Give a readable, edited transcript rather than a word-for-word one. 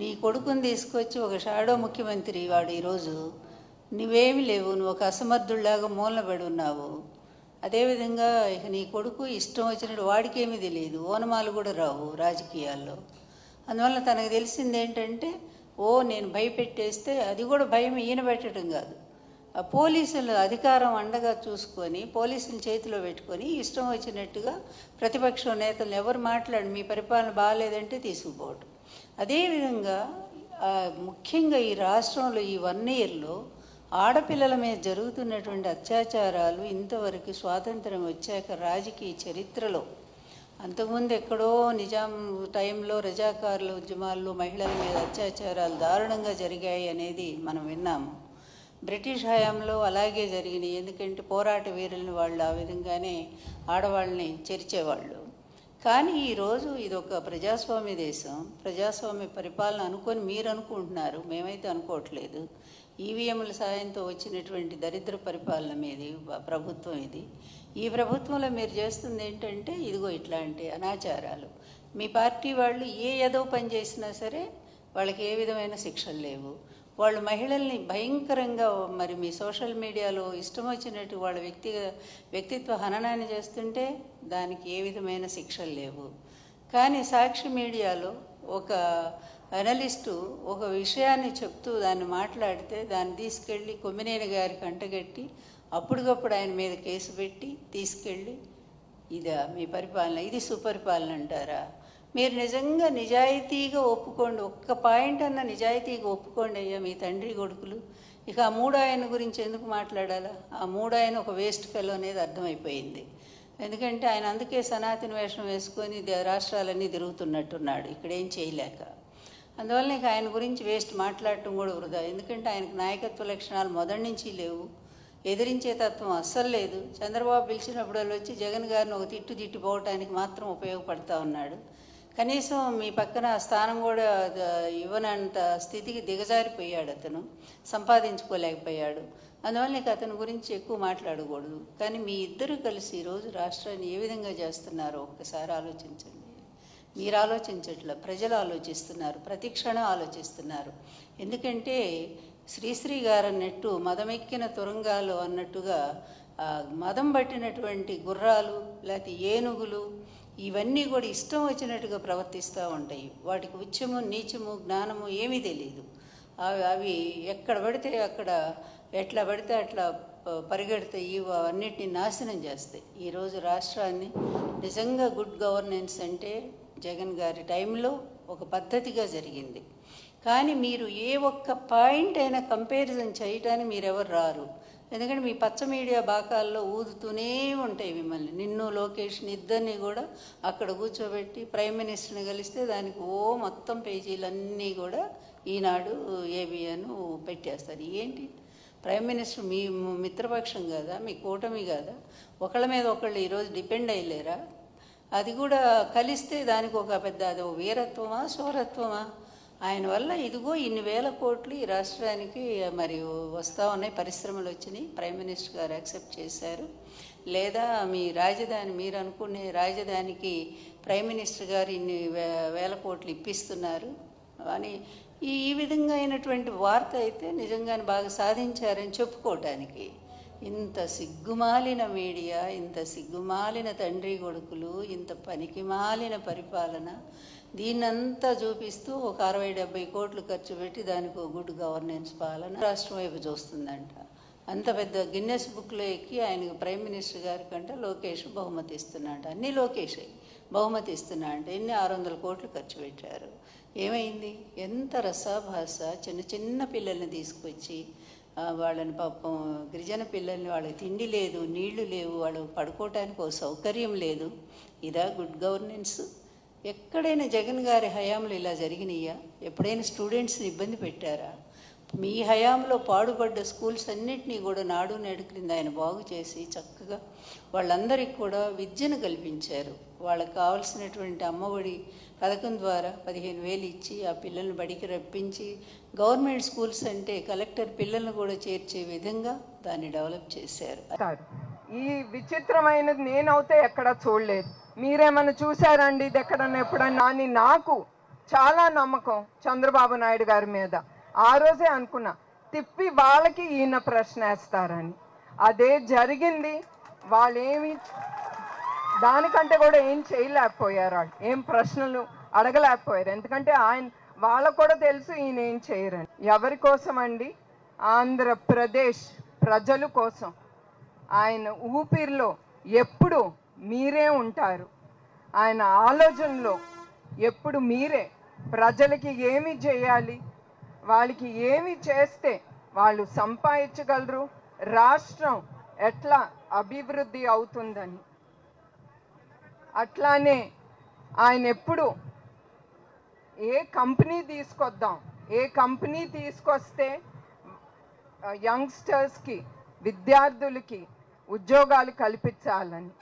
నీ కొడుకుని తీసుకొచ్చి ఒక షాడో ముఖ్యమంత్రి వాడు ఈరోజు నువ్వేమి లేవు, నువ్వు ఒక అసమర్థుల్లాగా మూలనబడి ఉన్నావు. అదేవిధంగా ఇక నీ కొడుకు ఇష్టం వచ్చినట్టు వాడికేమీ తెలియదు, ఓనమాలు కూడా రావు రాజకీయాల్లో. అందువల్ల తనకు తెలిసింది ఏంటంటే నేను భయపెట్టేస్తే అది కూడా భయం ఈయన పెట్టడం కాదు, ఆ పోలీసుల అధికారం అండగా చూసుకొని పోలీసుల చేతిలో పెట్టుకొని ఇష్టం వచ్చినట్టుగా ప్రతిపక్షం నేతలు ఎవరు మాట్లాడి మీ పరిపాలన బాగాలేదంటే తీసుకుపోవటం. అదేవిధంగా ముఖ్యంగా ఈ రాష్ట్రంలో ఈ 1 ఇయర్లో ఆడపిల్లల మీద జరుగుతున్నటువంటి అత్యాచారాలు ఇంతవరకు స్వాతంత్రం వచ్చాక రాజకీయ చరిత్రలో, అంతకుముందు ఎక్కడో నిజాం టైంలో రజాకారుల ఉద్యమాల్లో మహిళల మీద అత్యాచారాలు దారుణంగా జరిగాయి అనేది మనం విన్నాము. బ్రిటిష్ హయాంలో అలాగే జరిగినాయి, ఎందుకంటే పోరాట వీరులను వాళ్ళు ఆ విధంగానే ఆడవాళ్ళని చేర్చేవాళ్ళు. కానీ ఈరోజు ఇది ఒక ప్రజాస్వామ్య దేశం, ప్రజాస్వామ్య పరిపాలన అనుకొని మీరు అనుకుంటున్నారు, మేమైతే అనుకోవట్లేదు. ఈవీఎంల సాయంతో వచ్చినటువంటి దరిద్ర పరిపాలన మీది ప్రభుత్వం ఇది. ఈ ప్రభుత్వంలో మీరు చేస్తుంది ఏంటంటే ఇదిగో ఇట్లాంటి అనాచారాలు. మీ పార్టీ వాళ్ళు ఏదో పని చేసినా సరే వాళ్ళకి ఏ విధమైన శిక్షలు లేవు. వాళ్ళు మహిళల్ని భయంకరంగా మరి మీ సోషల్ మీడియాలో ఇష్టం వచ్చినట్టు వాళ్ళ వ్యక్తిత్వ హననాన్ని చేస్తుంటే దానికి ఏ విధమైన శిక్షలు లేవు. కానీ సాక్షి మీడియాలో ఒక అనలిస్టు ఒక విషయాన్ని చెప్తూ దాన్ని మాట్లాడితే దాన్ని తీసుకెళ్ళి కొమ్మినేని గారికి అంటగట్టి అప్పటికప్పుడు ఆయన మీద కేసు పెట్టి తీసుకెళ్ళి ఇదా మీ పరిపాలన, ఇది సుపరిపాలన అంటారా? మీరు నిజంగా నిజాయితీగా ఒప్పుకోండి, ఒక్క పాయింట్ అన్న నిజాయితీగా ఒప్పుకోండి అయ్యా మీ తండ్రి కొడుకులు. ఇక ఆ 3 ఆయన గురించి ఎందుకు మాట్లాడాలా? ఆ 3 ఆయన ఒక వేస్ట్ ఫెలో అనేది అర్థమైపోయింది. ఎందుకంటే ఆయన అందుకే సనాతన వేషం వేసుకొని రాష్ట్రాలన్నీ తిరుగుతున్నట్టున్నాడు ఇక్కడేం చేయలేక. అందువల్ల ఇక ఆయన గురించి వేస్ట్ మాట్లాడటం కూడా వృధా. ఎందుకంటే ఆయనకు నాయకత్వ లక్షణాలు మొదటి నుంచి లేవు, ఎదిరించే తత్వం అస్సలు లేదు. చంద్రబాబు పిలిచినప్పుడు వాళ్ళు వచ్చి జగన్ గారిని ఒక తిట్టిపోవటానికి మాత్రం ఉపయోగపడతా ఉన్నాడు. కనీసం మీ పక్కన స్థానం కూడా ఇవ్వనంత స్థితికి దిగజారిపోయాడు, అతను సంపాదించుకోలేకపోయాడు. అందువల్ల నీకు అతని గురించి ఎక్కువ మాట్లాడకూడదు. కానీ మీ ఇద్దరు కలిసి ఈరోజు రాష్ట్రాన్ని ఏ విధంగా చేస్తున్నారో ఒక్కసారి ఆలోచించండి. మీరు ఆలోచించట్ల, ప్రజలు ఆలోచిస్తున్నారు, ప్రతి క్షణం ఆలోచిస్తున్నారు. ఎందుకంటే శ్రీశ్రీ గారు అన్నట్టు మదమెక్కిన తురంగాలు అన్నట్టుగా మదం పట్టినటువంటి గుర్రాలు లేకపోతే ఏనుగులు ఇవన్నీ కూడా ఇష్టం వచ్చినట్టుగా ప్రవర్తిస్తూ ఉంటాయి. వాటికి ఉచ్చము నీచము జ్ఞానము ఏమీ తెలియదు. అవి ఎక్కడ పడితే అక్కడ ఎట్లా పడితే అట్లా పరిగెడతాయి, అన్నిటిని నాశనం చేస్తాయి. ఈరోజు రాష్ట్రాన్ని నిజంగా గుడ్ గవర్నెన్స్ అంటే జగన్ గారి టైంలో ఒక పద్ధతిగా జరిగింది. కానీ మీరు ఏ ఒక్క పాయింట్ అయినా కంపారిజన్ చేయటానికి మీరెవరు రారు. ఎందుకంటే మీ పచ్చ మీడియా బాకాల్లో ఊదుతూనే ఉంటాయి మిమ్మల్ని. నిన్ను లోకేష్ని ఇద్దరిని కూడా అక్కడ కూర్చోబెట్టి ప్రైమ్ మినిస్టర్ని కలిస్తే దానికి మొత్తం పేజీలన్నీ కూడా ఈనాడు ఏబిఎన్ పెట్టేస్తారు. ఏంటి ప్రైమ్ మినిస్టర్ మీ మిత్రపక్షం కదా, మీ కూటమి కదా, ఒకళ్ళ మీద ఒకళ్ళు ఈరోజు డిపెండ్ అయ్యలేరా? అది కూడా కలిస్తే దానికి ఒక పెద్ద అది వీరత్వమా శౌరత్వమా? ఆయన వల్ల ఇదిగో ఇన్ని వేల కోట్లు ఈ రాష్ట్రానికి మరి వస్తూ ఉన్నాయి, పరిశ్రమలు వచ్చినాయి, ప్రైమ్ మినిస్టర్ గారు యాక్సెప్ట్ చేశారు. లేదా మీ రాజధాని మీరు అనుకునే రాజధానికి ప్రైమ్ మినిస్టర్ గారు ఇన్ని వేల కోట్లు ఇప్పిస్తున్నారు అని ఈ విధంగా అయినటువంటి వార్త అయితే నిజంగానే బాగా సాధించారని చెప్పుకోవటానికి. ఇంత సిగ్గుమాలిన మీడియా, ఇంత సిగ్గుమాలిన తండ్రి కొడుకులు, ఇంత పనికిమాలిన పరిపాలన, దీన్నంతా చూపిస్తూ ఒక 60-70 కోట్లు ఖర్చు పెట్టి దానికి గుడ్ గవర్నెన్స్ పాలన రాష్ట్రం వైపు చూస్తుందంట. అంత పెద్ద గిన్నెస్ బుక్లో ఎక్కి ఆయనకు ప్రైమ్ మినిస్టర్ గారి కంటే లోకేష్ బహుమతి ఇస్తున్నాడు. అన్నీ లోకేష్ బహుమతి ఇస్తున్నా అంటే ఎన్ని 600 కోట్లు ఖర్చు పెట్టారు. ఏమైంది? ఎంత రసాభాస. చిన్న పిల్లల్ని తీసుకొచ్చి వాళ్ళని పాపం గిరిజన పిల్లల్ని, వాళ్ళకి తిండి లేదు, నీళ్లు లేవు, వాళ్ళు పడుకోవటానికి ఒక సౌకర్యం లేదు. ఇదా గుడ్ గవర్నెన్స్? ఎక్కడైనా జగన్ గారి హయాంలో ఇలా జరిగినాయా? ఎప్పుడైనా స్టూడెంట్స్ని ఇబ్బంది పెట్టారా? మీ హయాంలో పాడుపడ్డ స్కూల్స్ అన్నింటినీ కూడా నాడు నేడు క్రింద ఆయన బాగు చేసి చక్కగా వాళ్ళందరికీ కూడా విద్యను కల్పించారు. వాళ్ళకి కావాల్సినటువంటి అమ్మఒడి పథకం ద్వారా 15,000 ఇచ్చి ఆ పిల్లల్ని బడికి రప్పించి గవర్నమెంట్ స్కూల్స్ అంటే కలెక్టర్ పిల్లల్ని కూడా చేర్చే విధంగా దాన్ని డెవలప్ చేశారు. ఈ విచిత్రమైనది నేనైతే ఎక్కడ చూడలేదు. మీరేమన్నా చూసారండి ఇది ఎక్కడన్నా ఎప్పుడన్నా? అని నాకు చాలా నమ్మకం చంద్రబాబు నాయుడు గారి మీద. ఆ రోజే అనుకున్నా తిప్పి వాళ్ళకి ఈయన ప్రశ్న వేస్తారని. అదే జరిగింది. వాళ్ళేమి దానికంటే కూడా ఏం చేయలేకపోయారు, వాళ్ళు ఏం ప్రశ్నలు అడగలేకపోయారు. ఎందుకంటే వాళ్ళకు కూడా తెలుసు ఈయన ఏం చేయరని. ఎవరి కోసం అండి? ఆంధ్రప్రదేశ్ ప్రజల కోసం. ఆయన ఊపిరిలో ఎప్పుడు మీరే ఉంటారు. ఆయన ఆలోచనలో ఎప్పుడు మీరే. ప్రజలకి ఏమి చేయాలి, వాళ్ళకి ఏమి చేస్తే వాళ్ళు సంపాదించగలరు, రాష్ట్రం ఎట్లా అభివృద్ధి అవుతుందని. అట్లానే ఆయన ఎప్పుడు ఏ కంపెనీ తీసుకొద్దాం, ఏ కంపెనీ తీసుకొస్తే యంగ్స్టర్స్కి, విద్యార్థులకి ఉద్యోగాలు కల్పించాలని.